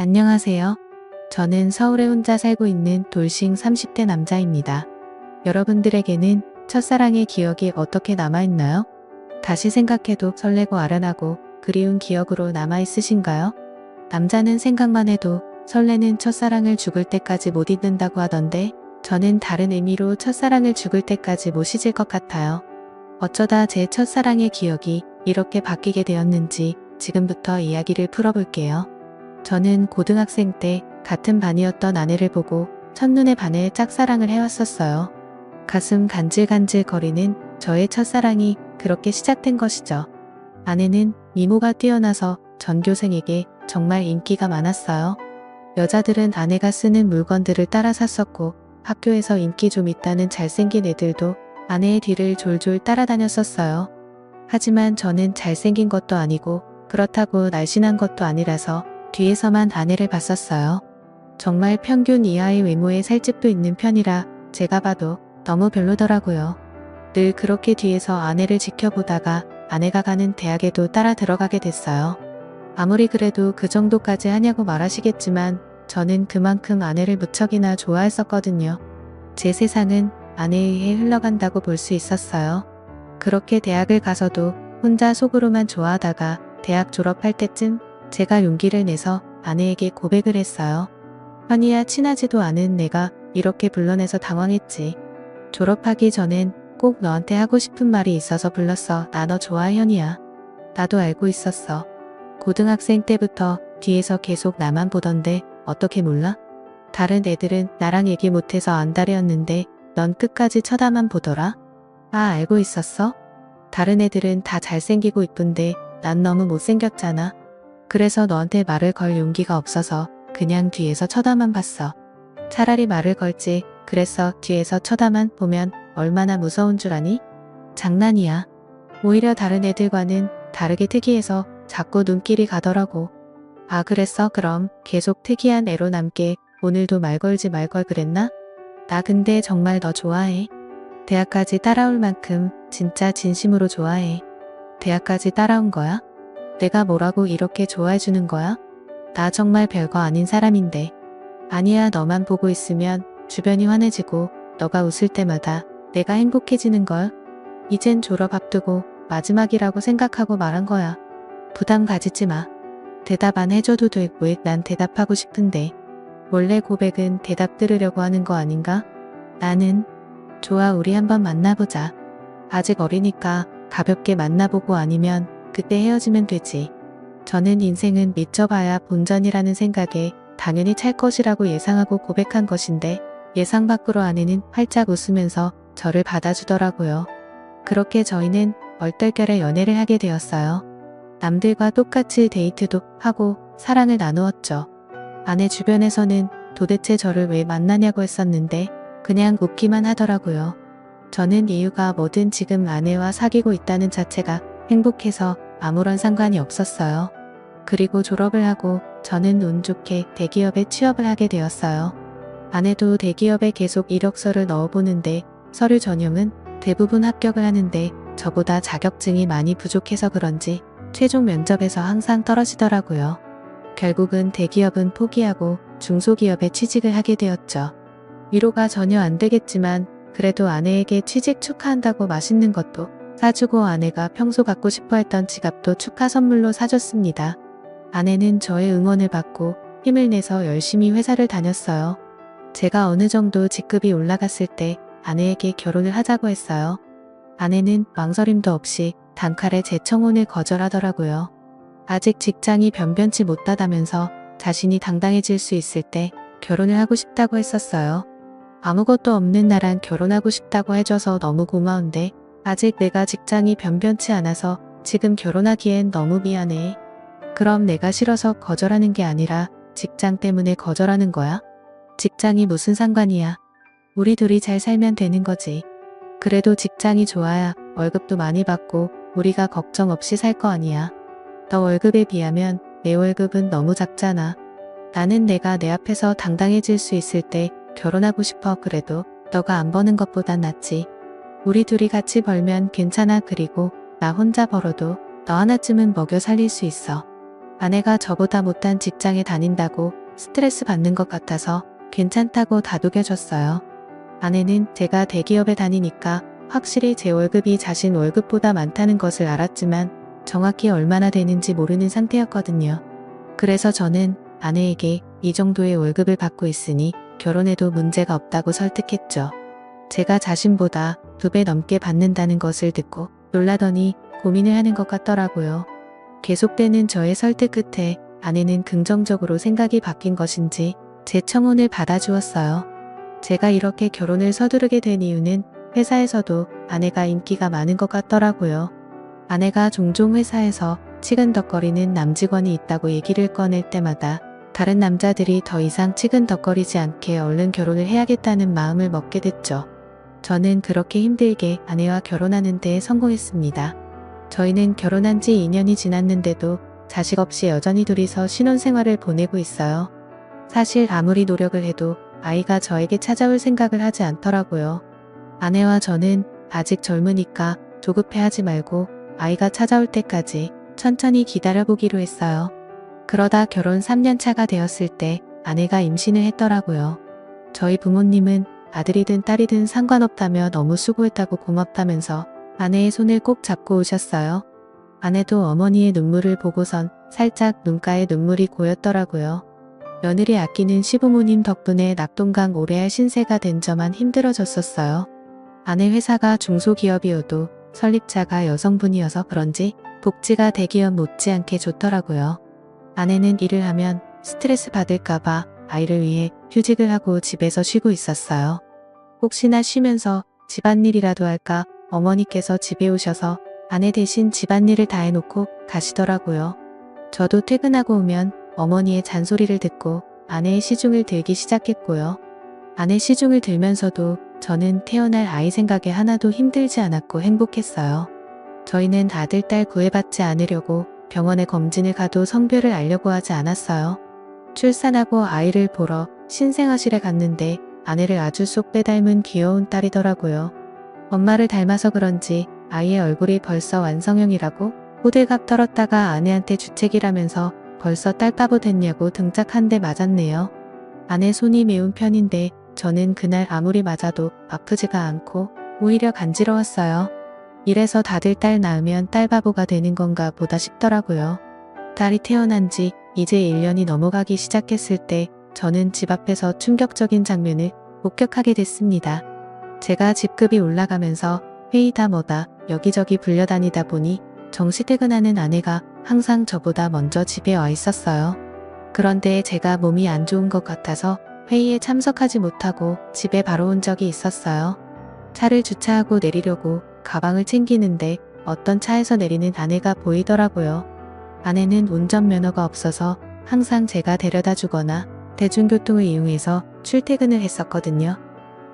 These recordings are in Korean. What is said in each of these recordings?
안녕하세요. 저는 서울에 혼자 살고 있는 돌싱 30대 남자입니다. 여러분들에게는 첫사랑의 기억이 어떻게 남아있나요? 다시 생각해도 설레고 아련하고 그리운 기억으로 남아있으신가요? 남자는 생각만 해도 설레는 첫사랑을 죽을 때까지 못 잊는다고 하던데 저는 다른 의미로 첫사랑을 죽을 때까지 못 잊을 것 같아요. 어쩌다 제 첫사랑의 기억이 이렇게 바뀌게 되었는지 지금부터 이야기를 풀어볼게요. 저는 고등학생 때 같은 반이었던 아내를 보고 첫눈에 반해 짝사랑을 해왔었어요. 가슴 간질간질 거리는 저의 첫사랑이 그렇게 시작된 것이죠. 아내는 미모가 뛰어나서 전교생에게 정말 인기가 많았어요. 여자들은 아내가 쓰는 물건들을 따라 샀었고 학교에서 인기 좀 있다는 잘생긴 애들도 아내의 뒤를 졸졸 따라다녔었어요. 하지만 저는 잘생긴 것도 아니고 그렇다고 날씬한 것도 아니라서 뒤에서만 아내를 봤었어요. 정말 평균 이하의 외모에 살집도 있는 편이라 제가 봐도 너무 별로더라고요. 늘 그렇게 뒤에서 아내를 지켜보다가 아내가 가는 대학에도 따라 들어가게 됐어요. 아무리 그래도 그 정도까지 하냐고 말하시겠지만 저는 그만큼 아내를 무척이나 좋아했었거든요. 제 세상은 아내에 의해 흘러간다고 볼 수 있었어요. 그렇게 대학을 가서도 혼자 속으로만 좋아하다가 대학 졸업할 때쯤 제가 용기를 내서 아내에게 고백을 했어요. 현이야 친하지도 않은 내가 이렇게 불러내서 당황했지. 졸업하기 전엔 꼭 너한테 하고 싶은 말이 있어서 불렀어. 나 너 좋아해 현이야. 나도 알고 있었어. 고등학생 때부터 뒤에서 계속 나만 보던데 어떻게 몰라? 다른 애들은 나랑 얘기 못해서 안달이었는데 넌 끝까지 쳐다만 보더라. 아 알고 있었어? 다른 애들은 다 잘생기고 이쁜데 난 너무 못생겼잖아. 그래서 너한테 말을 걸 용기가 없어서 그냥 뒤에서 쳐다만 봤어. 차라리 말을 걸지 그래서 뒤에서 쳐다만 보면 얼마나 무서운 줄 아니? 장난이야. 오히려 다른 애들과는 다르게 특이해서 자꾸 눈길이 가더라고. 아 그랬어? 그럼 계속 특이한 애로 남게 오늘도 말 걸지 말 걸 그랬나? 나 근데 정말 너 좋아해. 대학까지 따라올 만큼 진짜 진심으로 좋아해. 대학까지 따라온 거야? 내가 뭐라고 이렇게 좋아해주는 거야? 나 정말 별거 아닌 사람인데. 아니야 너만 보고 있으면 주변이 환해지고 너가 웃을 때마다 내가 행복해지는걸. 이젠 졸업 앞두고 마지막이라고 생각하고 말한 거야. 부담 가지지 마. 대답 안 해줘도 돼. 왜 난 대답하고 싶은데. 원래 고백은 대답 들으려고 하는 거 아닌가? 나는 좋아 우리 한번 만나보자. 아직 어리니까 가볍게 만나보고 아니면 그때 헤어지면 되지. 저는 인생은 미쳐봐야 본전이라는 생각에 당연히 찰 것이라고 예상하고 고백한 것인데 예상 밖으로 아내는 활짝 웃으면서 저를 받아주더라고요. 그렇게 저희는 얼떨결에 연애를 하게 되었어요. 남들과 똑같이 데이트도 하고 사랑을 나누었죠. 아내 주변에서는 도대체 저를 왜 만나냐고 했었는데 그냥 웃기만 하더라고요. 저는 이유가 뭐든 지금 아내와 사귀고 있다는 자체가 행복해서 아무런 상관이 없었어요. 그리고 졸업을 하고 저는 운 좋게 대기업에 취업을 하게 되었어요. 아내도 대기업에 계속 이력서를 넣어보는데 서류 전형은 대부분 합격을 하는데 저보다 자격증이 많이 부족해서 그런지 최종 면접에서 항상 떨어지더라고요. 결국은 대기업은 포기하고 중소기업에 취직을 하게 되었죠. 위로가 전혀 안 되겠지만 그래도 아내에게 취직 축하한다고 맛있는 것도 사주고 아내가 평소 갖고 싶어 했던 지갑도 축하 선물로 사줬습니다. 아내는 저의 응원을 받고 힘을 내서 열심히 회사를 다녔어요. 제가 어느 정도 직급이 올라갔을 때 아내에게 결혼을 하자고 했어요. 아내는 망설임도 없이 단칼에 제 청혼을 거절하더라고요. 아직 직장이 변변치 못하다면서 자신이 당당해질 수 있을 때 결혼을 하고 싶다고 했었어요. 아무것도 없는 나랑 결혼하고 싶다고 해줘서 너무 고마운데 아직 내가 직장이 변변치 않아서 지금 결혼하기엔 너무 미안해. 그럼 내가 싫어서 거절하는 게 아니라 직장 때문에 거절하는 거야? 직장이 무슨 상관이야. 우리 둘이 잘 살면 되는 거지. 그래도 직장이 좋아야 월급도 많이 받고 우리가 걱정 없이 살 거 아니야. 너 월급에 비하면 내 월급은 너무 작잖아. 나는 내가 내 앞에서 당당해질 수 있을 때 결혼하고 싶어. 그래도 너가 안 버는 것보단 낫지. 우리 둘이 같이 벌면 괜찮아. 그리고 나 혼자 벌어도 너 하나쯤은 먹여 살릴 수 있어. 아내가 저보다 못한 직장에 다닌다고 스트레스 받는 것 같아서 괜찮다고 다독여줬어요. 아내는 제가 대기업에 다니니까 확실히 제 월급이 자신 월급보다 많다는 것을 알았지만 정확히 얼마나 되는지 모르는 상태였거든요. 그래서 저는 아내에게 이 정도의 월급을 받고 있으니 결혼해도 문제가 없다고 설득했죠. 제가 자신보다 2배 넘게 받는다는 것을 듣고 놀라더니 고민을 하는 것 같더라고요. 계속되는 저의 설득 끝에 아내는 긍정적으로 생각이 바뀐 것인지 제 청혼을 받아주었어요. 제가 이렇게 결혼을 서두르게 된 이유는 회사에서도 아내가 인기가 많은 것 같더라고요. 아내가 종종 회사에서 치근덕거리는 남직원이 있다고 얘기를 꺼낼 때마다 다른 남자들이 더 이상 치근덕거리지 않게 얼른 결혼을 해야겠다는 마음을 먹게 됐죠. 저는 그렇게 힘들게 아내와 결혼하는 데 성공했습니다. 저희는 결혼한 지 2년이 지났는데도 자식 없이 여전히 둘이서 신혼생활을 보내고 있어요. 사실 아무리 노력을 해도 아이가 저에게 찾아올 생각을 하지 않더라고요. 아내와 저는 아직 젊으니까 조급해하지 말고 아이가 찾아올 때까지 천천히 기다려보기로 했어요. 그러다 결혼 3년 차가 되었을 때 아내가 임신을 했더라고요. 저희 부모님은 아들이든 딸이든 상관없다며 너무 수고했다고 고맙다면서 아내의 손을 꼭 잡고 오셨어요. 아내도 어머니의 눈물을 보고선 살짝 눈가에 눈물이 고였더라고요. 며느리 아끼는 시부모님 덕분에 낙동강 오래할 신세가 된 저만 힘들어졌었어요. 아내 회사가 중소기업이어도 설립자가 여성분이어서 그런지 복지가 대기업 못지않게 좋더라고요. 아내는 일을 하면 스트레스 받을까봐 아이를 위해 휴직을 하고 집에서 쉬고 있었어요. 혹시나 쉬면서 집안일이라도 할까 어머니께서 집에 오셔서 아내 대신 집안일을 다 해놓고 가시더라고요. 저도 퇴근하고 오면 어머니의 잔소리를 듣고 아내의 시중을 들기 시작했고요. 아내 시중을 들면서도 저는 태어날 아이 생각에 하나도 힘들지 않았고 행복했어요. 저희는 아들, 딸 구애받지 않으려고 병원에 검진을 가도 성별을 알려고 하지 않았어요. 출산하고 아이를 보러 신생아실에 갔는데 아내를 아주 쏙 빼닮은 귀여운 딸이더라고요. 엄마를 닮아서 그런지 아이의 얼굴이 벌써 완성형이라고 호들갑 떨었다가 아내한테 주책이라면서 벌써 딸바보 됐냐고 등짝 한 대 맞았네요. 아내 손이 매운 편인데 저는 그날 아무리 맞아도 아프지가 않고 오히려 간지러웠어요. 이래서 다들 딸 낳으면 딸바보가 되는 건가 보다 싶더라고요. 딸이 태어난 지 이제 1년이 넘어가기 시작했을 때 저는 집 앞에서 충격적인 장면을 목격하게 됐습니다. 제가 집급이 올라가면서 회의다 뭐다 여기저기 불려다니다 보니 정시 퇴근하는 아내가 항상 저보다 먼저 집에 와 있었어요. 그런데 제가 몸이 안 좋은 것 같아서 회의에 참석하지 못하고 집에 바로 온 적이 있었어요. 차를 주차하고 내리려고 가방을 챙기는데 어떤 차에서 내리는 아내가 보이더라고요. 아내는 운전면허가 없어서 항상 제가 데려다 주거나 대중교통을 이용해서 출퇴근을 했었거든요.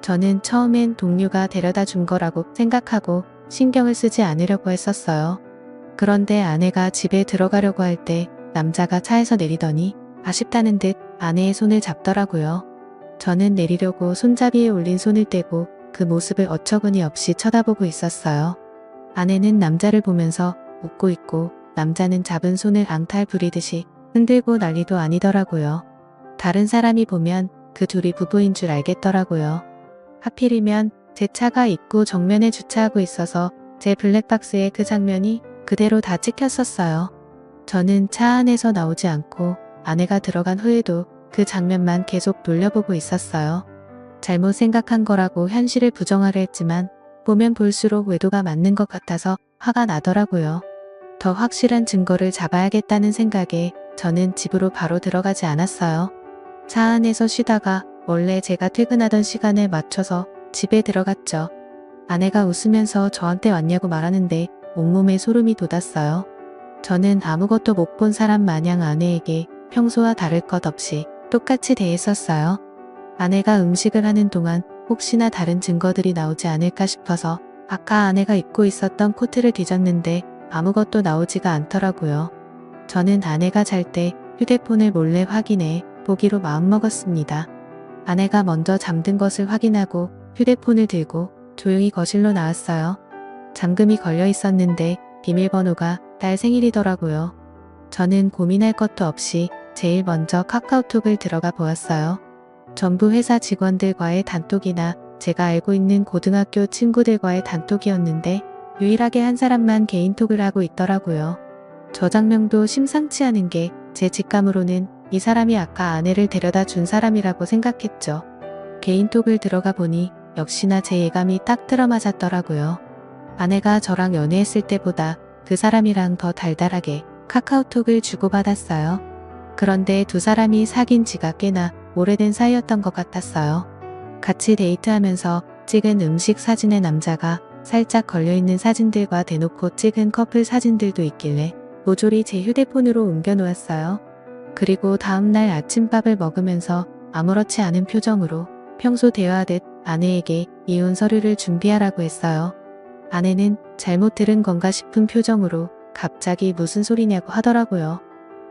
저는 처음엔 동료가 데려다 준 거라고 생각하고 신경을 쓰지 않으려고 했었어요. 그런데 아내가 집에 들어가려고 할 때 남자가 차에서 내리더니 아쉽다는 듯 아내의 손을 잡더라고요. 저는 내리려고 손잡이에 올린 손을 떼고 그 모습을 어처구니 없이 쳐다보고 있었어요. 아내는 남자를 보면서 웃고 있고 남자는 잡은 손을 앙탈 부리듯이 흔들고 난리도 아니더라고요. 다른 사람이 보면 그 둘이 부부인 줄 알겠더라고요. 하필이면 제 차가 입구 정면에 주차하고 있어서 제 블랙박스에 그 장면이 그대로 다 찍혔었어요. 저는 차 안에서 나오지 않고 아내가 들어간 후에도 그 장면만 계속 돌려보고 있었어요. 잘못 생각한 거라고 현실을 부정하려 했지만 보면 볼수록 외도가 맞는 것 같아서 화가 나더라고요. 더 확실한 증거를 잡아야겠다는 생각에 저는 집으로 바로 들어가지 않았어요. 차 안에서 쉬다가 원래 제가 퇴근하던 시간에 맞춰서 집에 들어갔죠. 아내가 웃으면서 저한테 왔냐고 말하는데 온몸에 소름이 돋았어요. 저는 아무것도 못 본 사람 마냥 아내에게 평소와 다를 것 없이 똑같이 대했었어요. 아내가 음식을 하는 동안 혹시나 다른 증거들이 나오지 않을까 싶어서 아까 아내가 입고 있었던 코트를 뒤졌는데 아무것도 나오지가 않더라고요. 저는 아내가 잘 때 휴대폰을 몰래 확인해 보기로 마음먹었습니다. 아내가 먼저 잠든 것을 확인하고 휴대폰을 들고 조용히 거실로 나왔어요. 잠금이 걸려 있었는데 비밀번호가 딸 생일이더라고요. 저는 고민할 것도 없이 제일 먼저 카카오톡을 들어가 보았어요. 전부 회사 직원들과의 단톡이나 제가 알고 있는 고등학교 친구들과의 단톡이었는데 유일하게 한 사람만 개인톡을 하고 있더라고요. 저장명도 심상치 않은 게 제 직감으로는 이 사람이 아까 아내를 데려다 준 사람이라고 생각했죠. 개인톡을 들어가 보니 역시나 제 예감이 딱 들어맞았더라고요. 아내가 저랑 연애했을 때보다 그 사람이랑 더 달달하게 카카오톡을 주고받았어요. 그런데 두 사람이 사귄 지가 꽤나 오래된 사이였던 것 같았어요. 같이 데이트하면서 찍은 음식 사진의 남자가 살짝 걸려있는 사진들과 대놓고 찍은 커플 사진들도 있길래 모조리 제 휴대폰으로 옮겨놓았어요. 그리고 다음날 아침밥을 먹으면서 아무렇지 않은 표정으로 평소 대화하듯 아내에게 이혼 서류를 준비하라고 했어요. 아내는 잘못 들은 건가 싶은 표정으로 갑자기 무슨 소리냐고 하더라고요.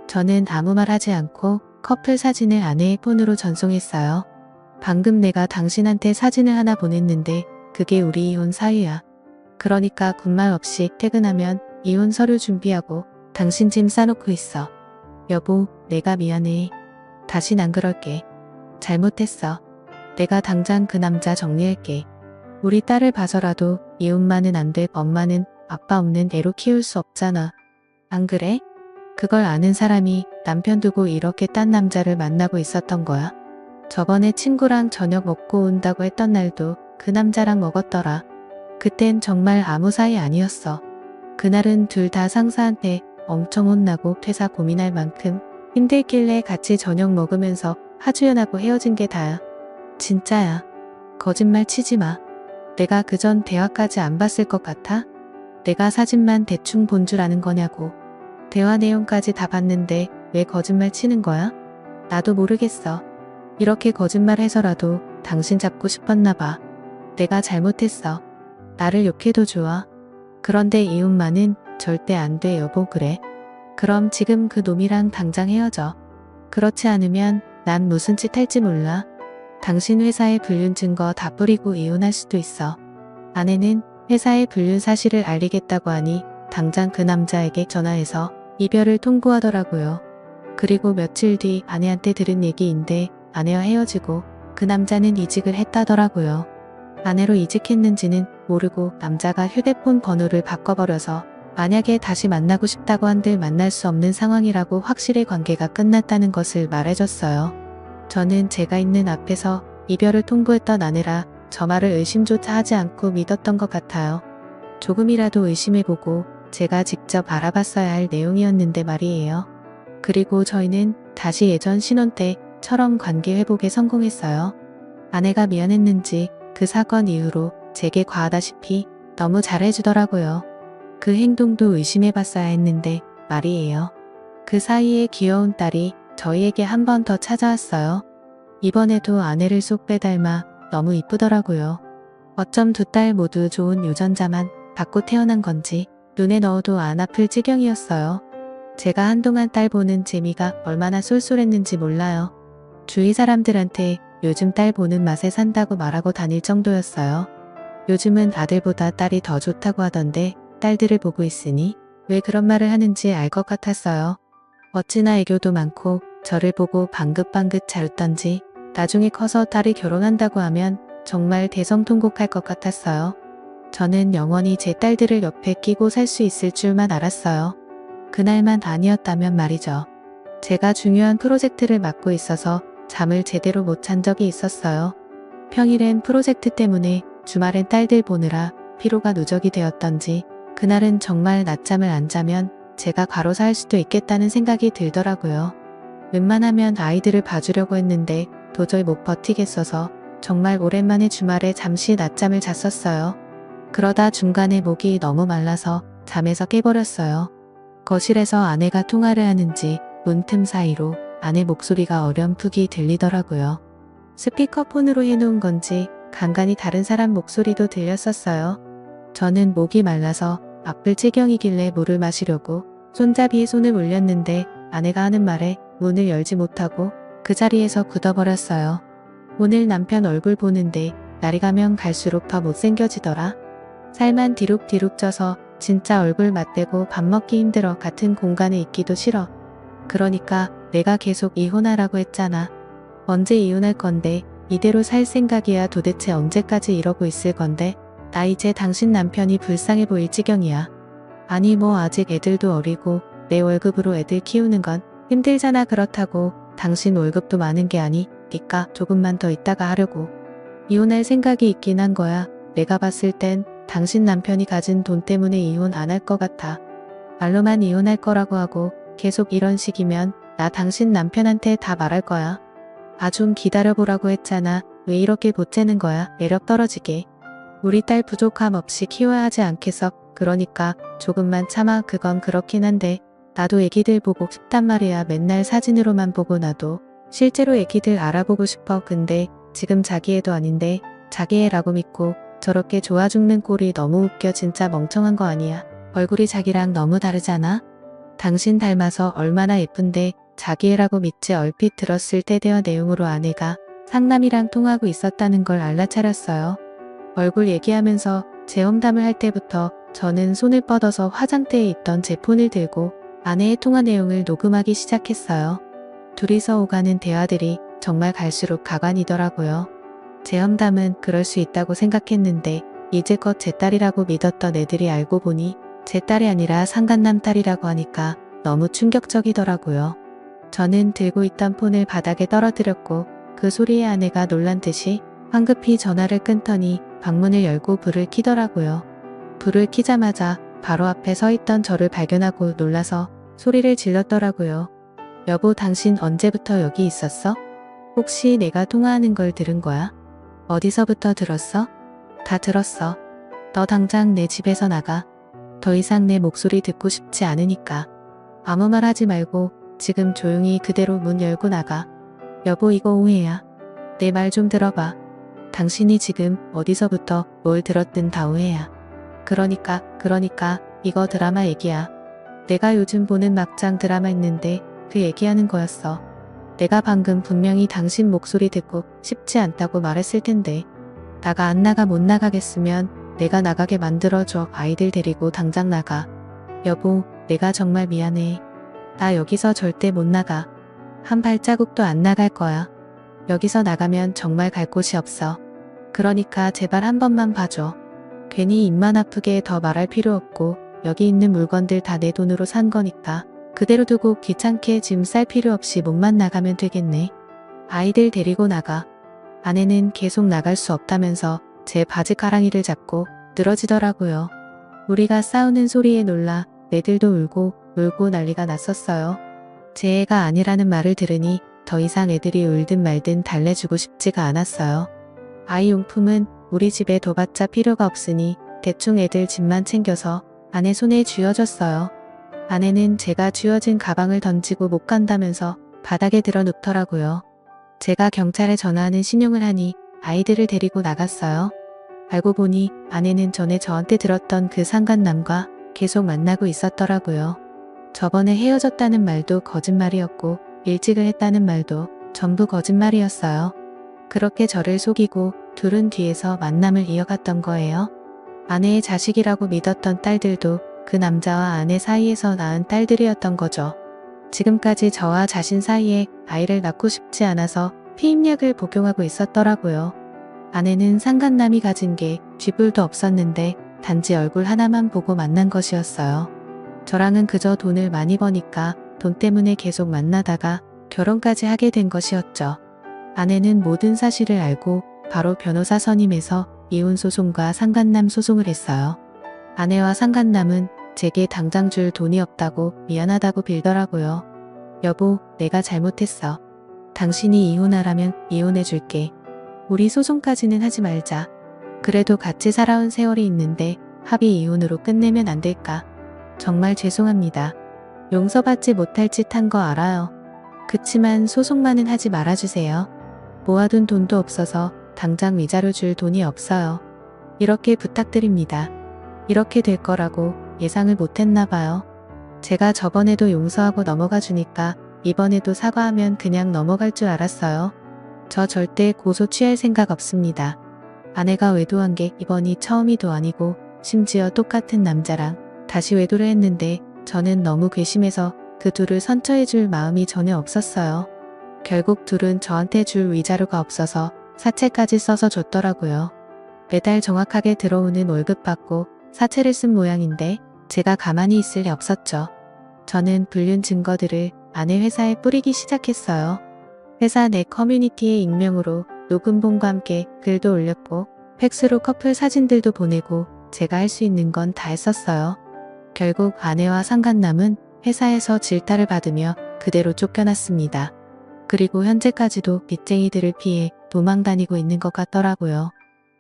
저는 아무 말 하지 않고 커플 사진을 아내의 폰으로 전송했어요. 방금 내가 당신한테 사진을 하나 보냈는데 그게 우리 이혼 사유야. 그러니까 군말 없이 퇴근하면 이혼 서류 준비하고 당신 짐 싸놓고 있어. 여보, 내가 미안해. 다신 안 그럴게. 잘못했어. 내가 당장 그 남자 정리할게. 우리 딸을 봐서라도 이혼만은 안 돼. 엄마는 아빠 없는 애로 키울 수 없잖아. 안 그래? 그걸 아는 사람이 남편 두고 이렇게 딴 남자를 만나고 있었던 거야. 저번에 친구랑 저녁 먹고 온다고 했던 날도 그 남자랑 먹었더라. 그땐 정말 아무 사이 아니었어. 그날은 둘 다 상사한테 엄청 혼나고 퇴사 고민할 만큼 힘들길래 같이 저녁 먹으면서 하주연하고 헤어진 게 다야. 진짜야. 거짓말 치지 마. 내가 그전 대화까지 안 봤을 것 같아? 내가 사진만 대충 본 줄 아는 거냐고. 대화 내용까지 다 봤는데 왜 거짓말 치는 거야? 나도 모르겠어. 이렇게 거짓말해서라도 당신 잡고 싶었나 봐. 내가 잘못했어. 나를 욕해도 좋아. 그런데 이혼만은 절대 안 돼 여보. 그래? 그럼 지금 그 놈이랑 당장 헤어져. 그렇지 않으면 난 무슨 짓 할지 몰라. 당신 회사에 불륜 증거 다 뿌리고 이혼할 수도 있어. 아내는 회사에 불륜 사실을 알리겠다고 하니 당장 그 남자에게 전화해서 이별을 통보하더라고요. 그리고 며칠 뒤 아내한테 들은 얘기인데 아내와 헤어지고 그 남자는 이직을 했다더라고요. 아내로 이직했는지는 모르고 남자가 휴대폰 번호를 바꿔버려서 만약에 다시 만나고 싶다고 한들 만날 수 없는 상황이라고 확실히 관계가 끝났다는 것을 말해줬어요. 저는 제가 있는 앞에서 이별을 통보했던 아내라 저 말을 의심조차 하지 않고 믿었던 것 같아요. 조금이라도 의심해보고 제가 직접 알아봤어야 할 내용이었는데 말이에요. 그리고 저희는 다시 예전 신혼 때처럼 관계 회복에 성공했어요. 아내가 미안했는지 그 사건 이후로 제게 과하다시피 너무 잘해주더라고요. 그 행동도 의심해봤어야 했는데 말이에요. 그 사이에 귀여운 딸이 저희에게 한 번 더 찾아왔어요. 이번에도 아내를 쏙 빼닮아 너무 이쁘더라고요. 어쩜 두 딸 모두 좋은 유전자만 받고 태어난 건지 눈에 넣어도 안 아플 지경이었어요. 제가 한동안 딸 보는 재미가 얼마나 쏠쏠했는지 몰라요. 주위 사람들한테 요즘 딸 보는 맛에 산다고 말하고 다닐 정도였어요. 요즘은 아들보다 딸이 더 좋다고 하던데 딸들을 보고 있으니 왜 그런 말을 하는지 알 것 같았어요. 어찌나 애교도 많고 저를 보고 방긋방긋 잘 웃던지 나중에 커서 딸이 결혼한다고 하면 정말 대성통곡할 것 같았어요. 저는 영원히 제 딸들을 옆에 끼고 살 수 있을 줄만 알았어요. 그날만 아니었다면 말이죠. 제가 중요한 프로젝트를 맡고 있어서 잠을 제대로 못 잔 적이 있었어요. 평일엔 프로젝트 때문에 주말엔 딸들 보느라 피로가 누적이 되었던지 그날은 정말 낮잠을 안 자면 제가 과로사 할 수도 있겠다는 생각이 들더라고요. 웬만하면 아이들을 봐주려고 했는데 도저히 못 버티겠어서 정말 오랜만에 주말에 잠시 낮잠을 잤었어요. 그러다 중간에 목이 너무 말라서 잠에서 깨버렸어요. 거실에서 아내가 통화를 하는지 문틈 사이로 아내 목소리가 어렴풋이 들리더라고요. 스피커폰으로 해놓은 건지 간간히 다른 사람 목소리도 들렸었어요. 저는 목이 말라서 아플 지경이길래 물을 마시려고 손잡이에 손을 올렸는데 아내가 하는 말에 문을 열지 못하고 그 자리에서 굳어버렸어요. 오늘 남편 얼굴 보는데 날이 가면 갈수록 더 못생겨지더라. 살만 디룩디룩 쪄서 진짜 얼굴 맞대고 밥 먹기 힘들어. 같은 공간에 있기도 싫어. 그러니까 내가 계속 이혼하라고 했잖아. 언제 이혼할 건데? 이대로 살 생각이야. 도대체 언제까지 이러고 있을 건데? 나 이제 당신 남편이 불쌍해 보일 지경이야. 아니 뭐 아직 애들도 어리고 내 월급으로 애들 키우는 건 힘들잖아. 그렇다고 당신 월급도 많은 게 아니니까 조금만 더 있다가 하려고 이혼할 생각이 있긴 한 거야. 내가 봤을 땐 당신 남편이 가진 돈 때문에 이혼 안 할 것 같아. 말로만 이혼할 거라고 하고 계속 이런 식이면 나 당신 남편한테 다 말할 거야. 아 좀 기다려보라고 했잖아. 왜 이렇게 보채는 거야? 매력 떨어지게. 우리 딸 부족함 없이 키워야 하지 않겠어? 그러니까 조금만 참아. 그건 그렇긴 한데 나도 애기들 보고 싶단 말이야. 맨날 사진으로만 보고 나도 실제로 애기들 알아보고 싶어. 근데 지금 자기 애도 아닌데 자기 애라고 믿고 저렇게 좋아 죽는 꼴이 너무 웃겨. 진짜 멍청한 거 아니야? 얼굴이 자기랑 너무 다르잖아? 당신 닮아서 얼마나 예쁜데 자기 애라고 믿지. 얼핏 들었을 때 대화 내용으로 아내가 상남이랑 통하고 있었다는 걸 알아차렸어요. 얼굴 얘기하면서 제 험담을 할 때부터 저는 손을 뻗어서 화장대에 있던 제 폰을 들고 아내의 통화 내용을 녹음하기 시작했어요. 둘이서 오가는 대화들이 정말 갈수록 가관이더라고요. 제 험담은 그럴 수 있다고 생각했는데 이제껏 제 딸이라고 믿었던 애들이 알고 보니 제 딸이 아니라 상간남 딸이라고 하니까 너무 충격적이더라고요. 저는 들고 있던 폰을 바닥에 떨어뜨렸고 그 소리에 아내가 놀란 듯이 황급히 전화를 끊더니 방문을 열고 불을 켜더라고요. 불을 켜자마자 바로 앞에 서 있던 저를 발견하고 놀라서 소리를 질렀더라고요. 여보, 당신 언제부터 여기 있었어? 혹시 내가 통화하는 걸 들은 거야? 어디서부터 들었어? 다 들었어. 너 당장 내 집에서 나가. 더 이상 내 목소리 듣고 싶지 않으니까. 아무 말 하지 말고 지금 조용히 그대로 문 열고 나가. 여보, 이거 오해야. 내 말 좀 들어봐. 당신이 지금 어디서부터 뭘 들었든 다 오해야. 그러니까 이거 드라마 얘기야. 내가 요즘 보는 막장 드라마 있는데 그 얘기하는 거였어. 내가 방금 분명히 당신 목소리 듣고 싶지 않다고 말했을 텐데. 나가 안 나가 못 나가겠으면 내가 나가게 만들어줘. 아이들 데리고 당장 나가. 여보, 내가 정말 미안해. 나 여기서 절대 못 나가. 한 발자국도 안 나갈 거야. 여기서 나가면 정말 갈 곳이 없어. 그러니까 제발 한 번만 봐줘. 괜히 입만 아프게 더 말할 필요 없고 여기 있는 물건들 다 내 돈으로 산 거니까 그대로 두고 귀찮게 짐 쌀 필요 없이 몸만 나가면 되겠네. 아이들 데리고 나가. 아내는 계속 나갈 수 없다면서 제 바지가랑이를 잡고 늘어지더라고요. 우리가 싸우는 소리에 놀라 애들도 울고 난리가 났었어요. 제 애가 아니라는 말을 들으니 더 이상 애들이 울든 말든 달래주고 싶지가 않았어요. 아이 용품은 우리 집에 둬봤자 필요가 없으니 대충 애들 집만 챙겨서 아내 손에 쥐어줬어요. 아내는 제가 쥐어진 가방을 던지고 못 간다면서 바닥에 들어 눕더라고요. 제가 경찰에 전화하는 신용을 하니 아이들을 데리고 나갔어요. 알고 보니 아내는 전에 저한테 들었던 그 상간남과 계속 만나고 있었더라고요. 저번에 헤어졌다는 말도 거짓말이었고 일찍을 했다는 말도 전부 거짓말이었어요. 그렇게 저를 속이고 둘은 뒤에서 만남을 이어갔던 거예요. 아내의 자식이라고 믿었던 딸들도 그 남자와 아내 사이에서 낳은 딸들이었던 거죠. 지금까지 저와 자신 사이에 아이를 낳고 싶지 않아서 피임약을 복용하고 있었더라고요. 아내는 상간남이 가진 게 쥐뿔도 없었는데 단지 얼굴 하나만 보고 만난 것이었어요. 저랑은 그저 돈을 많이 버니까 돈 때문에 계속 만나다가 결혼까지 하게 된 것이었죠. 아내는 모든 사실을 알고 바로 변호사 선임해서 이혼 소송과 상간남 소송을 했어요. 아내와 상간남은 제게 당장 줄 돈이 없다고 미안하다고 빌더라고요. 여보, 내가 잘못했어. 당신이 이혼하라면 이혼해줄게. 우리 소송까지는 하지 말자. 그래도 같이 살아온 세월이 있는데 합의 이혼으로 끝내면 안 될까? 정말 죄송합니다. 용서받지 못할 짓 한 거 알아요. 그치만 소송만은 하지 말아주세요. 모아둔 돈도 없어서 당장 위자료 줄 돈이 없어요. 이렇게 부탁드립니다. 이렇게 될 거라고 예상을 못했나 봐요. 제가 저번에도 용서하고 넘어가 주니까 이번에도 사과하면 그냥 넘어갈 줄 알았어요. 저 절대 고소 취할 생각 없습니다. 아내가 외도한 게 이번이 처음이도 아니고 심지어 똑같은 남자랑 다시 외도를 했는데 저는 너무 괘씸해서 그 둘을 선처해줄 마음이 전혀 없었어요. 결국 둘은 저한테 줄 위자료가 없어서 사채까지 써서 줬더라고요. 매달 정확하게 들어오는 월급 받고 사채를 쓴 모양인데 제가 가만히 있을 리 없었죠. 저는 불륜 증거들을 아내 회사에 뿌리기 시작했어요. 회사 내 커뮤니티에 익명으로 녹음본과 함께 글도 올렸고 팩스로 커플 사진들도 보내고 제가 할 수 있는 건 다 했었어요. 결국 아내와 상간남은 회사에서 질타를 받으며 그대로 쫓겨났습니다. 그리고 현재까지도 빚쟁이들을 피해 도망 다니고 있는 것 같더라고요.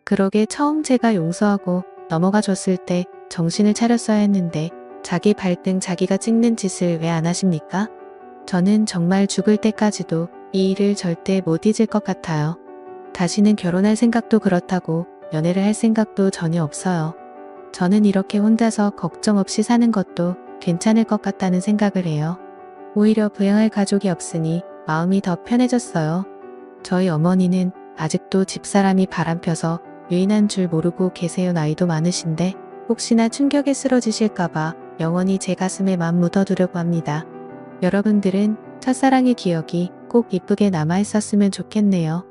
그러게 처음 제가 용서하고 넘어가 줬을 때 정신을 차렸어야 했는데 자기 발등 자기가 찍는 짓을 왜 안 하십니까? 저는 정말 죽을 때까지도 이 일을 절대 못 잊을 것 같아요. 다시는 결혼할 생각도 그렇다고 연애를 할 생각도 전혀 없어요. 저는 이렇게 혼자서 걱정 없이 사는 것도 괜찮을 것 같다는 생각을 해요. 오히려 부양할 가족이 없으니 마음이 더 편해졌어요. 저희 어머니는 아직도 집사람이 바람펴서 유인한 줄 모르고 계세요. 나이도 많으신데 혹시나 충격에 쓰러지실까봐 영원히 제 가슴에 맘 묻어두려고 합니다. 여러분들은 첫사랑의 기억이 꼭 이쁘게 남아있었으면 좋겠네요.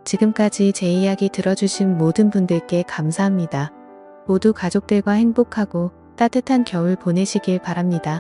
지금까지 제 이야기 들어주신 모든 분들께 감사합니다. 모두 가족들과 행복하고 따뜻한 겨울 보내시길 바랍니다.